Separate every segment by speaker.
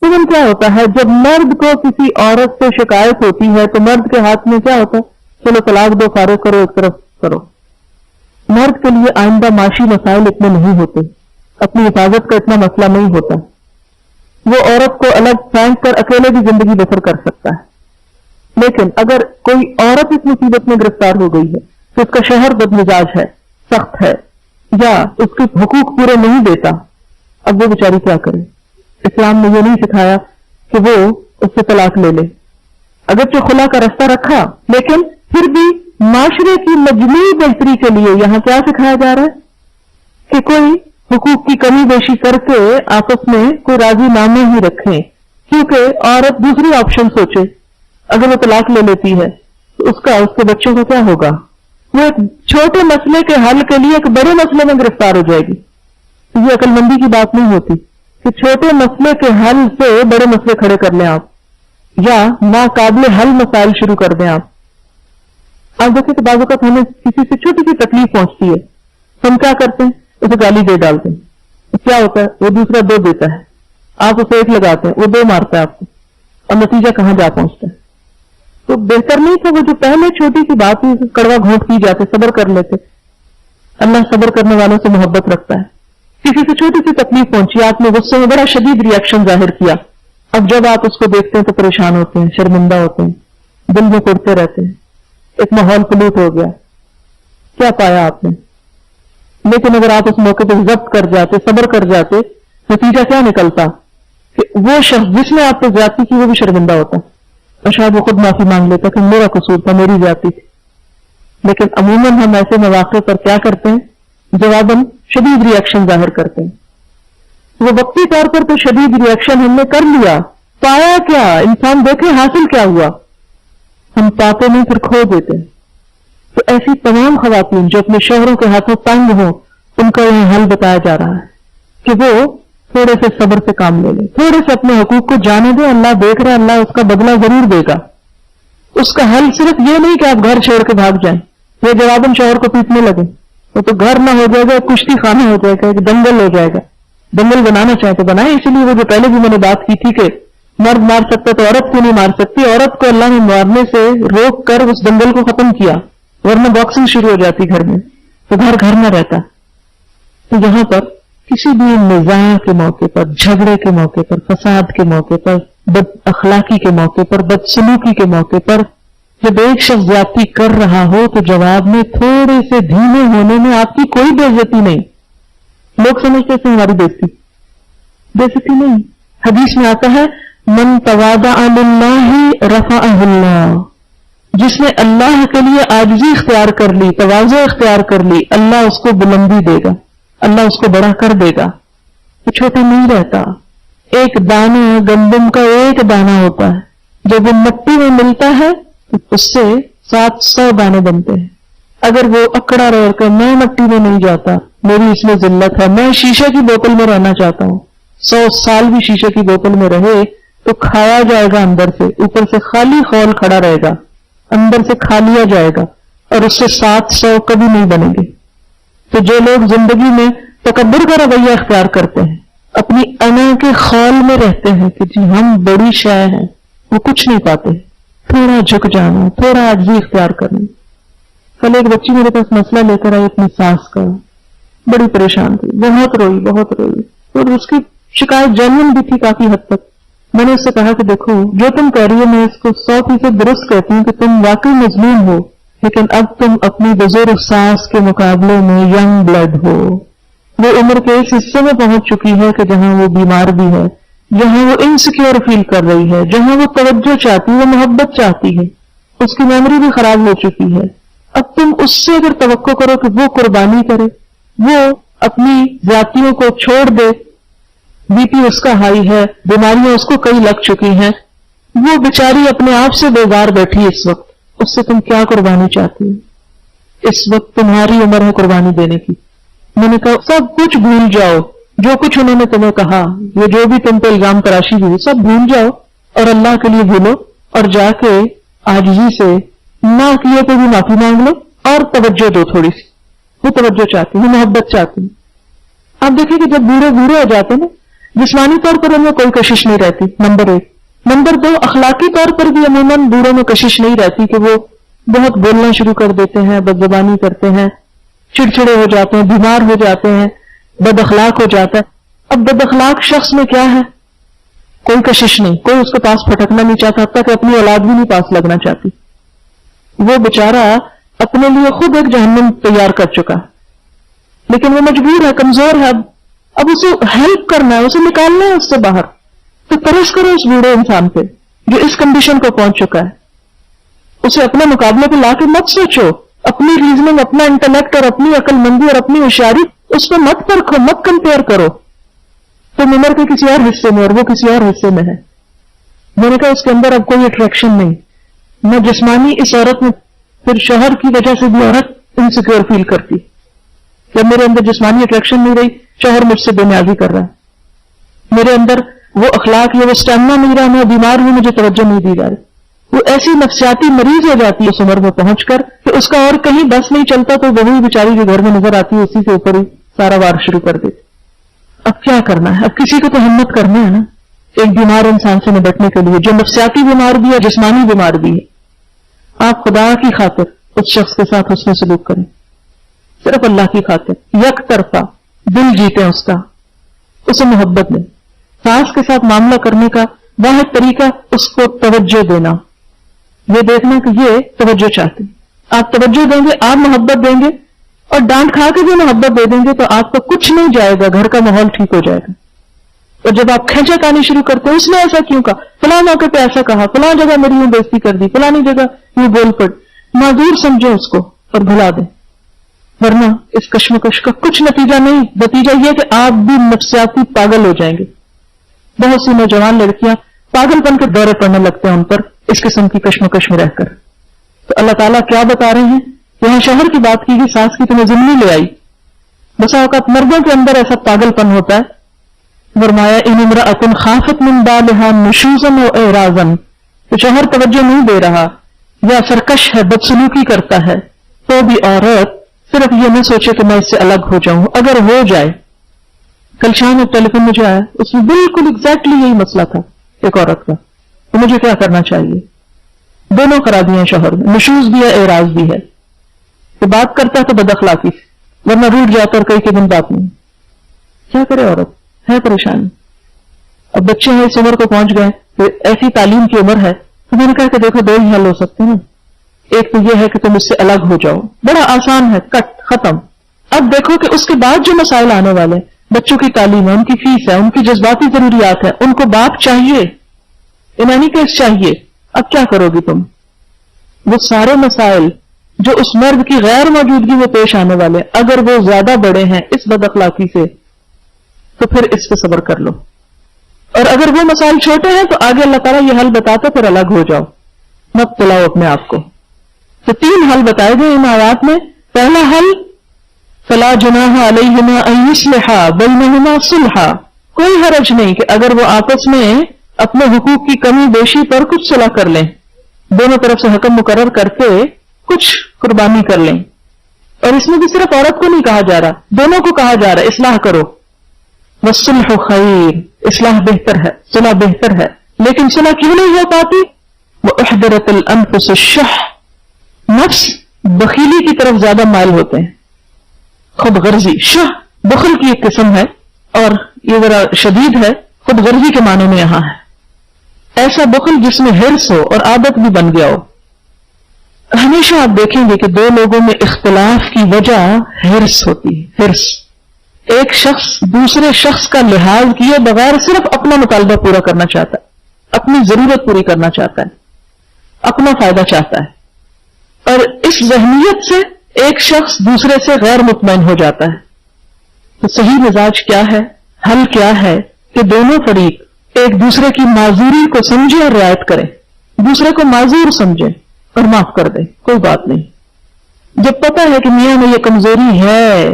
Speaker 1: لیکن کیا ہوتا ہے جب مرد کو کسی عورت سے شکایت ہوتی ہے تو مرد کے ہاتھ میں کیا ہوتا ہے؟ چلو طلاق دو، فارغ کرو، ایک طرف کرو. مرد کے لیے آئندہ معاشی مسائل اتنے نہیں ہوتے، اپنی حفاظت کا اتنا مسئلہ نہیں ہوتا. وہ عورت کو الگ پھینک کر اکیلے بھی زندگی بسر کر سکتا ہے. لیکن اگر کوئی عورت اس مصیبت میں گرفتار ہو گئی ہے تو اس کا شوہر بد مزاج ہے، سخت ہے، یا اس کے حقوق پورے نہیں دیتا، اب وہ بیچاری کیا کرے؟ اسلام نے یہ نہیں سکھایا کہ وہ اس سے طلاق لے لے. اگرچہ خلا کا رستہ رکھا لیکن پھر بھی معاشرے کی مجموعی بہتری کے لیے یہاں کیا سکھایا جا رہا ہے کہ کوئی حقوق کی کمی بیشی کر کے آپس میں کوئی راضی نامہ ہی رکھیں، کیونکہ عورت دوسری آپشن سوچے. اگر وہ طلاق لے لیتی ہے تو اس کے بچوں کا کیا ہوگا؟ وہ ایک چھوٹے مسئلے کے حل کے لیے ایک بڑے مسئلے میں گرفتار ہو جائے گی. یہ عقل مندی کی بات نہیں ہوتی کہ چھوٹے مسئلے کے حل سے بڑے مسئلے کھڑے کر لیں آپ، یا ناقابل حل مسائل شروع کر دیں آپ. آپ دیکھیں کہ بعض اوقات ہمیں کسی سے چھوٹی سی تکلیف پہنچتی ہے، ہم کیا کرتے ہیں؟ اسے گالی دے ڈالتے ہیں. کیا ہوتا ہے؟ وہ دوسرا دو دیتا ہے، آپ اسے ایک لگاتے ہیں، وہ دو مارتا ہے آپ کو، اور نتیجہ کہاں جا پہنچتا ہے؟ تو بہتر نہیں تھا وہ جو پہلے چھوٹی سی بات ہی کڑوا گھونٹ پی جاتے، صبر کر لیتے. اللہ صبر کرنے والوں سے محبت رکھتا ہے. کسی سے چھوٹی سی تکلیف پہنچی، آپ نے غصے میں بڑا شدید ری ایکشن ظاہر کیا، اب جب آپ اس کو دیکھتے ہیں تو پریشان ہوتے ہیں، شرمندہ ہوتے ہیں، دل میں کڑتے رہتے ہیں، ایک ماحول پلوٹ ہو گیا. کیا پایا آپ نے؟ لیکن اگر آپ اس موقع پہ ضبط کر جاتے، صبر کر جاتے، نتیجہ کیا نکلتا کہ وہ شخص جس نے آپ پہ زیادتی کی وہ بھی شرمندہ ہوتا، اور شاید وہ خود معافی مانگ لیتا کہ میرا قصور تھا، میری زیادتی تھی. لیکن عموماً ہم ایسے مواقع پر کیا کرتے ہیں؟ جواباً شدید ری ایکشن ظاہر کرتے ہیں. وہ وقتی طور پر تو شدید ری ایکشن ہم نے کر لیا، پایا کیا؟ انسان دیکھے حاصل کیا ہوا؟ ہم پاتے نہیں، پھر کھو دیتے. تو ایسی تمام خواتین جو اپنے شوہروں کے ہاتھوں تنگ ہوں، ان کا یہ حل بتایا جا رہا ہے کہ وہ تھوڑے سے صبر سے کام لے لیں، تھوڑے سے اپنے حقوق کو جانے دیں. اللہ دیکھ رہا ہے، اللہ اس کا بدلہ ضرور دے گا. اس کا حل صرف یہ نہیں کہ آپ گھر چھوڑ کے بھاگ جائیں یا جواباً شوہر کو پیٹنے لگیں. وہ تو گھر نہ ہو جائے گا، کشتی خانہ ہو جائے گا، ایک دنگل ہو جائے گا. دنگل بنانا چاہے تو بنائیں. اسی لیے وہ جو پہلے بھی میں نے بات کی تھی کہ مرد مار سکتا تو عورت کو نہیں مار سکتی، عورت کو اللہ نے مارنے سے روک کر اس دنگل کو ختم کیا، ورنہ باکسنگ شروع ہو جاتی گھر میں تو گھر نہ رہتا. تو یہاں پر کسی بھی نزاع کے موقع پر، جھگڑے کے موقع پر، فساد کے موقع پر، بد اخلاقی کے موقع پر، بدسلوکی کے موقع پر جب ایک شخص زیادتی کر رہا ہو تو جواب میں تھوڑے سے دھیمے ہونے میں آپ کی کوئی بے عزتی نہیں. لوگ سمجھتے ہیں ہماری بے عزتی نہیں. حدیث میں آتا ہے من تواضع للہ رفعہ اللہ، جس نے اللہ کے لیے عاجزی اختیار کر لی، تواضع اختیار کر لی، اللہ اس کو بلندی دے گا، اللہ اس کو بڑا کر دے گا. وہ چھوٹا نہیں رہتا. ایک دانہ گندم کا ایک دانہ ہوتا ہے، جب وہ مٹی میں ملتا ہے تو اس سے 700 دانے بنتے ہیں. اگر وہ اکڑا رہ کر میں مٹی میں نہیں جاتا، میری اس میں ذلت ہے، میں شیشے کی بوتل میں رہنا چاہتا ہوں، 100 سال بھی شیشے کی بوتل میں رہے تو کھایا جائے گا اندر سے، اوپر سے خالی خول کھڑا رہے گا، اندر سے کھا لیا جائے گا، اور اس سے 700 کبھی نہیں بنیں گے. تو جو لوگ زندگی میں تکبر کا رویہ اختیار کرتے ہیں، اپنی انا کے خول میں رہتے ہیں کہ جی ہم بڑی شے ہیں، وہ کچھ نہیں پاتے. تھوڑا جھک جانا، تھوڑا عاجزی اختیار کرنا. کل ایک بچی میرے پاس مسئلہ لے کر آئی اپنی ساس کا، بڑی پریشان تھی، بہت روئی، اور اس کی شکایت جینوئن بھی تھی کافی حد تک. میں نے اس سے کہا کہ دیکھو جو تم کہہ رہی ہو میں اس کو 100% درست کہتی ہوں کہ تم واقعی مظلوم ہو، لیکن اب تم اپنی بزرگ ساس کے مقابلے میں ینگ بلڈ ہو. وہ عمر کے اس حصے میں پہنچ چکی ہے کہ جہاں وہ بیمار بھی ہے، جہاں وہ انسیکیور فیل کر رہی ہے، جہاں وہ توجہ چاہتی ہے، وہ محبت چاہتی ہے. اس کی میموری بھی خراب ہو چکی ہے. اب تم اس سے اگر توقع کرو کہ وہ قربانی کرے، وہ اپنی ذاتیوں کو چھوڑ دے، بی پی اس کا ہائی ہے، بیماریاں اس کو کئی لگ چکی ہیں، وہ بیچاری اپنے آپ سے بیزار بیٹھی اس وقت، اس سے تم کیا قربانی چاہتی ہو؟ اس وقت تمہاری عمر ہے قربانی دینے کی. میں نے کہا سب کچھ بھول جاؤ، جو کچھ انہوں نے تمہیں کہا، یہ جو بھی تم پہ الزام تراشی ہوئی، سب بھول جاؤ اور اللہ کے لیے بھولو، اور جا کے عاجزی سے نہ کیے تو بھی معافی مانگ لو اور توجہ دو تھوڑی سی. وہ توجہ چاہتی ہے، محبت چاہتی ہے. آپ دیکھیں کہ جب بوڑھے ہو جاتے ہیں نا، جسمانی طور پر ان میں کوئی کشش نہیں رہتی، نمبر 1۔ نمبر 2، اخلاقی طور پر بھی عموماً بوڑھوں میں کشش نہیں رہتی کہ وہ بہت بولنا شروع کر دیتے ہیں، بدزبانی کرتے ہیں، چڑچڑے ہو جاتے ہیں، بیمار ہو جاتے ہیں، بد اخلاق ہو جاتا ہے۔ اب بد اخلاق شخص میں کیا ہے؟ کوئی کشش نہیں، کوئی اس کے پاس پھٹکنا نہیں چاہتا، حتیٰ کہ اپنی اولاد بھی نہیں پاس لگنا چاہتی۔ وہ بیچارہ اپنے لیے خود ایک جہنم تیار کر چکا ہے، لیکن وہ مجبور ہے، کمزور ہے، اب اسے ہیلپ کرنا ہے، اسے نکالنا ہے اس سے باہر۔ تو ترس کرو اس بوڑھے انسان پہ جو اس کنڈیشن کو پہنچ چکا ہے، اسے اپنے مقابلے پہ لا کے مت سوچو، اپنی ریزننگ، اپنا انٹلیکٹ اور اپنی عقل مندی اور اپنی ہوشیاری اس پہ مت پرکھو، مت کمپیئر کرو تم عمر کے کسی اور حصے میں اور وہ کسی اور حصے میں ہے۔ میں نے کہا اس کے اندر اب کوئی اٹریکشن نہیں، نہ جسمانی، اس عورت میں پھر شوہر کی وجہ سے بھی عورت انسیکیور فیل کرتی، جب میرے اندر جسمانی اٹریکشن نہیں رہی، شوہر مجھ سے بے نیازی کر رہا ہے، میرے اندر وہ اخلاق یا وہ اسٹیمنا نہیں رہا، میں بیمار ہوں، مجھے توجہ نہیں دی جا رہی، وہ ایسی نفسیاتی مریض ہو جاتی ہے اس عمر میں پہنچ کر کہ اس کا اور کہیں بس نہیں چلتا، تو وہی بیچاری جو گھر میں نظر آتی ہے اسی کے اوپر ہی سارا وار شروع کر دیتی۔ اب کیا کرنا ہے؟ اب کسی کو تو ہمت کرنا ہے نا ایک بیمار انسان سے نبٹنے کے لیے، جو نفسیاتی بیمار بھی ہے، جسمانی بیمار بھی ہے۔ آپ خدا کی خاطر اس شخص کے ساتھ حسن سلوک کریں، صرف اللہ کی خاطر، یک طرفہ دل جیتیں اس کا، اسے محبت دیں۔ ساس کے ساتھ معاملہ کرنے کا واحد طریقہ اس کو توجہ دینا، یہ دیکھنا کہ یہ توجہ چاہتے ہیں، آپ توجہ دیں گے، آپ محبت دیں گے، اور ڈانٹ کھا کے بھی محبت دے دیں گے تو آپ کا کچھ نہیں جائے گا، گھر کا ماحول ٹھیک ہو جائے گا۔ اور جب آپ کھینچا تانی شروع کرتے ہیں، اس نے ایسا کیوں کہا، فلاں موقع پہ ایسا کہا، فلاں جگہ میری یوں بےزتی کر دی، فلانی جگہ یوں بول پڑ، معذور سمجھیں اس کو اور بھلا دیں، ورنہ اس کشمکش کا کچھ نتیجہ نہیں، نتیجہ یہ کہ آپ بھی نفسیاتی پاگل ہو جائیں گے۔ بہت سی نوجوان لڑکیاں پاگل پن کے دورے پڑنے لگتے ہیں ان پر اس قسم کی کشمکش میں رہ کر۔ تو اللہ تعالیٰ کیا بتا رہے ہیں؟ یہاں شوہر کی بات کی گئی، ساس کی تمہیں ضمنی لے آئی۔ بسا اوقات مردوں کے اندر ایسا پاگل پن ہوتا ہے، فرمایا ان امرأۃ خافت من بالہا نشوزا و اعراضا، کہ شوہر توجہ نہیں دے رہا یا سرکش ہے، بدسلوکی کرتا ہے، تو بھی عورت صرف یہ نہ سوچے کہ میں اس سے الگ ہو جاؤں، اگر ہو جائے۔ کل شام ایک ٹیلی فون مجھے آیا، اس میں بالکل ایگزیکٹلی یہی مسئلہ تھا ایک عورت کا، تو مجھے کیا کرنا چاہیے؟ دونوں خرابیاں ہیں شوہر میں، نشوز بھی ہے، اعراض بھی ہے، کہ بات کرتا ہے تو بد اخلاقی سے، ورنہ روٹ جاتا اور کئی دن بات نہیں۔ کیا کرے عورت؟ ہے پریشانی۔ اب بچے ہیں اس عمر کو پہنچ گئے، تو ایسی تعلیم کی عمر ہے، تو میں نے کہا کہ دیکھو دو ہی حل ہو سکتے ہیں، ایک تو یہ ہے کہ تم اس سے الگ ہو جاؤ، بڑا آسان ہے، کٹ ختم۔ اب دیکھو کہ اس کے بعد جو مسائل آنے والے ہیں، بچوں کی تعلیم ہے، ان کی فیس ہے، ان کی جذباتی ضروریات ہے، ان کو باپ چاہیے، ایمانی کیس چاہیے۔ اب کیا کرو گی تم؟ وہ سارے مسائل جو اس مرد کی غیر موجودگی میں پیش آنے والے، اگر وہ زیادہ بڑے ہیں اس بد اخلاقی سے، تو پھر اس پہ صبر کر لو، اور اگر وہ مسائل چھوٹے ہیں تو آگے اللہ تعالیٰ یہ حل بتاتا، پھر الگ ہو جاؤ، مت پلاؤ اپنے آپ کو۔ تو 3 حل بتائے گئے ان آیات میں۔ پہلا حل فلا جناح علیہما ان یصلحا بینہما صلحا، کوئی حرج نہیں کہ اگر وہ آپس میں اپنے حقوق کی کمی بیشی پر کچھ صلح کر لیں، دونوں طرف سے حکم مقرر کر کے کچھ قربانی کر لیں۔ اور اس میں بھی صرف عورت کو نہیں کہا جا رہا، دونوں کو کہا جا رہا ہے اصلاح کرو۔ والصلح خیر، اصلاح بہتر ہے، صلح بہتر ہے، لیکن صلح کیوں نہیں ہو پاتی؟ واحضرت الانفس الشح، نفس بخیلی کی طرف زیادہ مائل ہوتے ہیں، خود غرضی۔ شح بخل کی ایک قسم ہے، اور یہ ذرا شدید ہے، خود غرضی کے معنی میں یہاں ہے، ایسا بخل جس میں حرص ہو اور عادت بھی بن گیا ہو۔ ہمیشہ آپ دیکھیں گے کہ 2 لوگوں میں اختلاف کی وجہ حرص ہوتی ہے، حرص۔ ایک شخص دوسرے شخص کا لحاظ کیے بغیر صرف اپنا مطالبہ پورا کرنا چاہتا ہے، اپنی ضرورت پوری کرنا چاہتا ہے، اپنا فائدہ چاہتا ہے، اور اس ذہنیت سے ایک شخص دوسرے سے غیر مطمئن ہو جاتا ہے۔ تو صحیح مزاج کیا ہے؟ حل کیا ہے کہ دونوں فریق ایک دوسرے کی معذوری کو سمجھے اور رعایت کریں، دوسرے کو معذور سمجھیں اور معاف کر دیں، کوئی بات نہیں۔ جب پتہ ہے کہ میاں میں یہ کمزوری ہے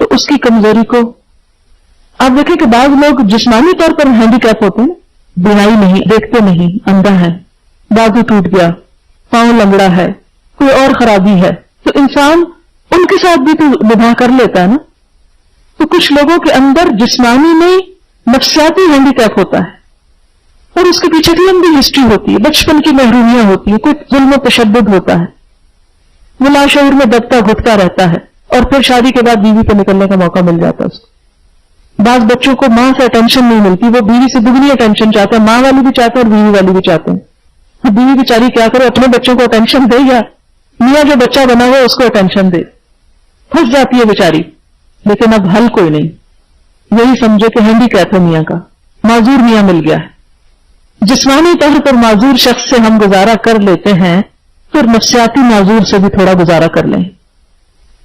Speaker 1: تو اس کی کمزوری کو، آپ دیکھیں کہ بعض لوگ جسمانی طور پر ہینڈی کیپ ہوتے ہیں، بینائی نہیں، دیکھتے نہیں، اندھا ہے، بازو ٹوٹ گیا، پاؤں لنگڑا ہے، کوئی اور خرابی ہے، تو انسان ان کے ساتھ بھی تو نبھا کر لیتا ہے نا۔ تو کچھ لوگوں کے اندر جسمانی نہیں نفسیاتی ہینڈی کیپ ہوتا ہے اور اس کے پیچھے کی لمبی ہسٹری ہوتی ہے، بچپن کی محرومیاں ہوتی ہیں، کوئی ظلم و تشدد ہوتا ہے، وہ لاشعور میں دبتا گھٹتا رہتا ہے اور پھر شادی کے بعد بیوی پہ نکلنے کا موقع مل جاتا ہے اس کو۔ بعض بچوں کو ماں سے اٹینشن نہیں ملتی، وہ بیوی سے دگنی اٹینشن چاہتے ہیں، ماں والی بھی چاہتے ہیں اور بیوی والی بھی چاہتے ہیں۔ بیوی بیچاری کیا کرے، اپنے بچوں کو اٹینشن دے یا میاں جو بچہ بنا ہوا اس کو اٹینشن دے، پھنس جاتی ہے بیچاری۔ لیکن اب حل کوئی نہیں، یہی سمجھے کہ ہینڈی کیپ ہے میاں کا، معذور میاں مل گیا ہے۔ جسمانی طور پر معذور شخص سے ہم گزارا کر لیتے ہیں، پھر نفسیاتی معذور سے بھی تھوڑا گزارا کر لیں،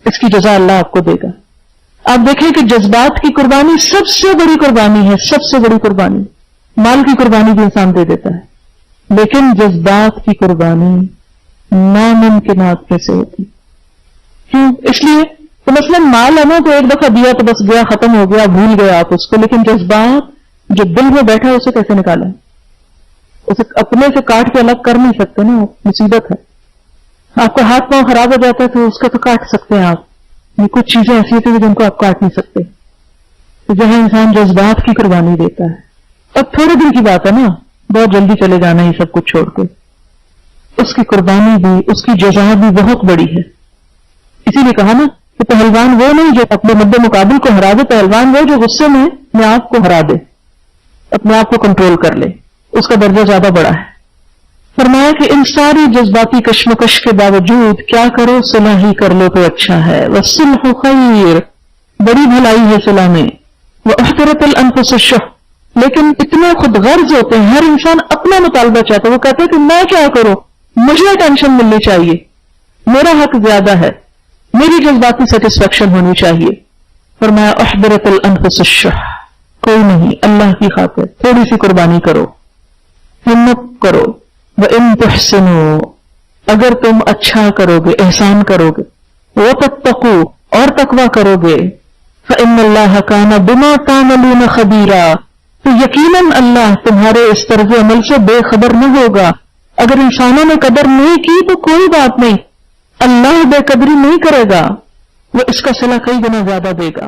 Speaker 1: اس کی جزا اللہ آپ کو دے گا۔ آپ دیکھیں کہ جذبات کی قربانی سب سے بڑی قربانی ہے، سب سے بڑی قربانی۔ مال کی قربانی بھی انسان دے دیتا ہے، لیکن جذبات کی قربانی ناممکنات میں سے ہوتی۔ کیوں؟ اس لیے تو مثلا مال ہے نا، تو ایک دفعہ دیا تو بس گیا، ختم ہو گیا، بھول گئے آپ اس کو، لیکن جذبات جو دل میں بیٹھا ہے اسے کیسے نکالیں؟ اسے اپنے سے کاٹ کے الگ کر نہیں سکتے نا، مصیبت ہے۔ آپ کا ہاتھ پاؤں خراب ہو جاتا ہے تو اس کا تو کاٹ سکتے ہیں آپ، یہ کچھ چیزیں ایسی ہوتی ہیں جن کو آپ کاٹ نہیں سکتے۔ تو جہاں انسان جذبات کی قربانی دیتا ہے، اور تھوڑے دن کی بات ہے نا، بہت جلدی چلے جانا یہ سب کچھ چھوڑ کے، اس کی قربانی بھی، اس کی جزا بھی بہت بڑی ہے۔ اسی لیے کہا نا کہ پہلوان وہ نہیں جو اپنے مد مقابل کو ہرا دے، پہلوان وہ جو غصے میں اپنے آپ کو ہرا دے، اپنے آپ کو کنٹرول کر لے، اس کا درجہ زیادہ بڑا ہے۔ فرمایا کہ ان ساری جذباتی کشمکش کے باوجود کیا کرو، صلح ہی کر لو تو اچھا ہے۔ والصلح خیر، بڑی بھلائی ہے صلح میں۔ واحضرت الانفس الشح، لیکن اتنے خود غرض ہوتے ہیں، ہر انسان اپنا مطالبہ چاہتا ہے، وہ کہتا ہے کہ میں کیا کروں، مجھے ٹینشن ملنی چاہیے، میرا حق زیادہ ہے، میری جذباتی سیٹسفیکشن ہونی چاہیے۔ فرمایا احضرت الانفس الشح، کوئی نہیں، اللہ کی خاطر تھوڑی سی قربانی کرو، ہمت کرو۔ وَإِن تُحْسِنُوا، اگر تم اچھا کرو گے، احسان کرو گے، وَتَتَّقُوا، اور تقوی کرو گے، فَإِنَّ اللَّهَ كَانَ بِمَا تَعْمَلُونَ خَبِيرًا، تو یقیناً اللہ تمہارے اس طرز عمل سے بے خبر نہ ہوگا۔ اگر انسانوں نے قدر نہیں کی تو کوئی بات نہیں، اللہ بے قدری نہیں کرے گا، وہ اس کا صلہ کئی گنا زیادہ دے گا۔